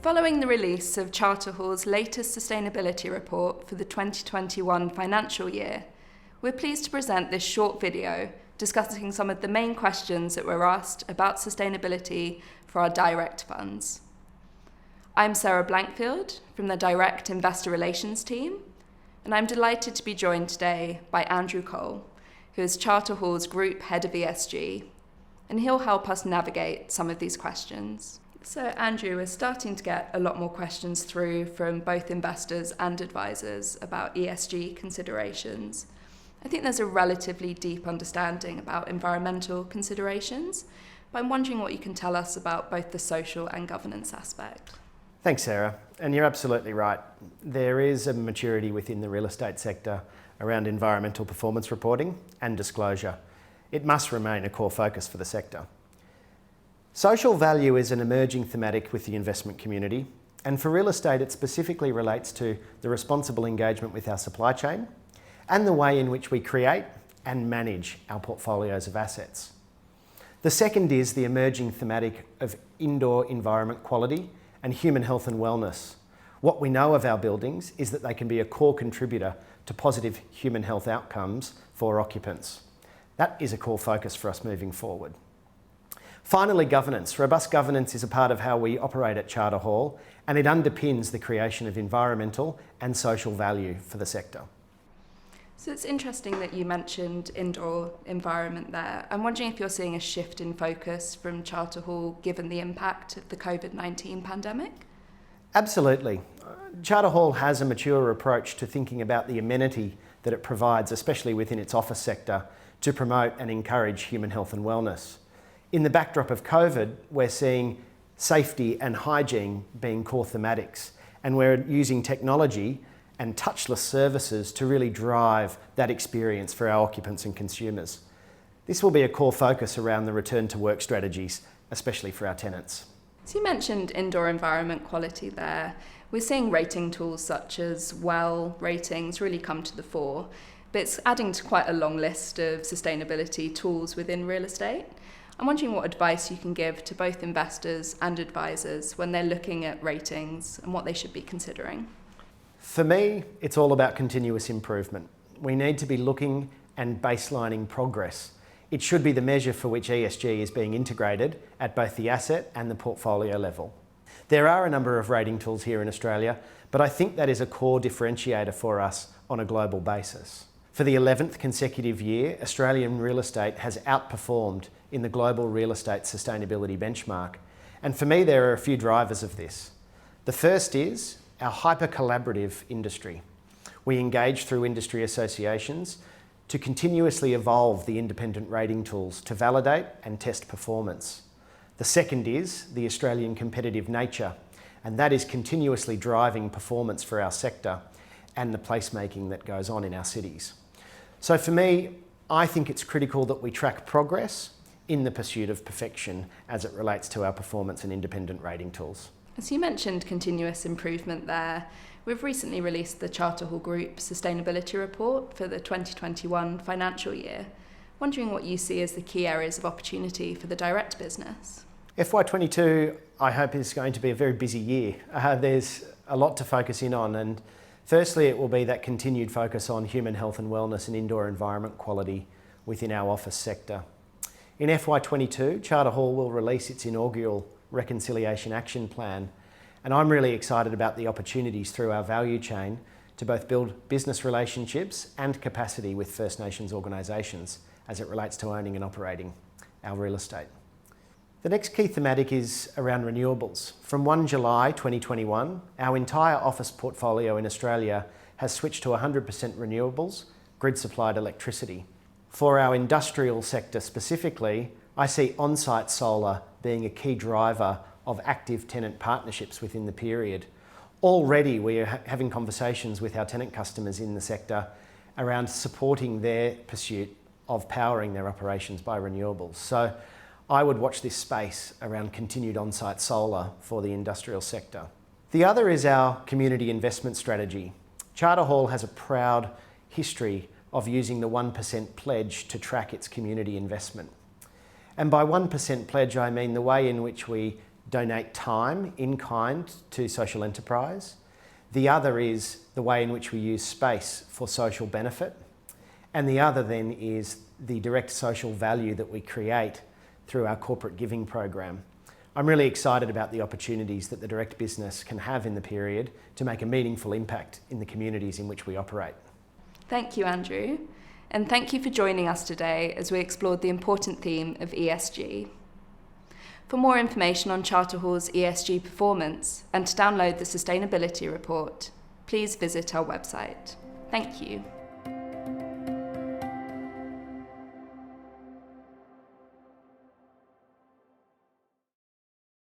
Following the release of Charter Hall's latest sustainability report for the 2021 financial year, we're pleased to present this short video discussing some of the main questions that were asked about sustainability for our direct funds. I'm Sarah Blankfield from the Direct Investor Relations team, and I'm delighted to be joined today by Andrew Cole, who is Charter Hall's Group Head of ESG, and he'll help us navigate some of these questions. So Andrew, we're starting to get a lot more questions through from both investors and advisors about ESG considerations. I think there's a relatively deep understanding about environmental considerations, but I'm wondering what you can tell us about both the social and governance aspect. Thanks, Sarah. And you're absolutely right. There is a maturity within the real estate sector around environmental performance reporting and disclosure. It must remain a core focus for the sector. Social value is an emerging thematic with the investment community, and for real estate it specifically relates to the responsible engagement with our supply chain and the way in which we create and manage our portfolios of assets. The second is the emerging thematic of indoor environment quality and human health and wellness. What we know of our buildings is that they can be a core contributor to positive human health outcomes for occupants. That is a core focus for us moving forward. Finally, governance. Robust governance is a part of how we operate at Charter Hall, and it underpins the creation of environmental and social value for the sector. So it's interesting that you mentioned indoor environment there. I'm wondering if you're seeing a shift in focus from Charter Hall given the impact of the COVID-19 pandemic? Absolutely. Charter Hall has a mature approach to thinking about the amenity that it provides, especially within its office sector, to promote and encourage human health and wellness. In the backdrop of COVID, we're seeing safety and hygiene being core thematics, and we're using technology and touchless services to really drive that experience for our occupants and consumers. This will be a core focus around the return to work strategies, especially for our tenants. So you mentioned indoor environment quality there. We're seeing rating tools such as WELL ratings really come to the fore, but it's adding to quite a long list of sustainability tools within real estate. I'm wondering what advice you can give to both investors and advisors when they're looking at ratings and what they should be considering. For me, it's all about continuous improvement. We need to be looking and baselining progress. It should be the measure for which ESG is being integrated at both the asset and the portfolio level. There are a number of rating tools here in Australia, but I think that is a core differentiator for us on a global basis. For the 11th consecutive year, Australian real estate has outperformed in the Global Real Estate Sustainability Benchmark. And for me, there are a few drivers of this. The first is our hyper-collaborative industry. We engage through industry associations to continuously evolve the independent rating tools to validate and test performance. The second is the Australian competitive nature, and that is continuously driving performance for our sector and the placemaking that goes on in our cities. So for me, I think it's critical that we track progress in the pursuit of perfection as it relates to our performance and independent rating tools. As you mentioned continuous improvement there, we've recently released the Charter Hall Group Sustainability Report for the 2021 financial year. Wondering what you see as the key areas of opportunity for the direct business. FY22, I hope, is going to be a very busy year. There's a lot to focus in on, and firstly, it will be that continued focus on human health and wellness and indoor environment quality within our office sector. In FY22, Charter Hall will release its inaugural Reconciliation Action Plan, and I'm really excited about the opportunities through our value chain to both build business relationships and capacity with First Nations organisations as it relates to owning and operating our real estate. The next key thematic is around renewables. From 1 July 2021, our entire office portfolio in Australia has switched to 100% renewables, grid-supplied electricity. For our industrial sector specifically, I see on-site solar being a key driver of active tenant partnerships within the period. Already we are having conversations with our tenant customers in the sector around supporting their pursuit of powering their operations by renewables. So I would watch this space around continued on-site solar for the industrial sector. The other is our community investment strategy. Charter Hall has a proud history of using the 1% pledge to track its community investment. And by 1% pledge, I mean the way in which we donate time in kind to social enterprise. The other is the way in which we use space for social benefit. And the other then is the direct social value that we create through our corporate giving program. I'm really excited about the opportunities that the direct business can have in the period to make a meaningful impact in the communities in which we operate. Thank you, Andrew. And thank you for joining us today as we explored the important theme of ESG. For more information on Charter Hall's ESG performance and to download the sustainability report, please visit our website. Thank you.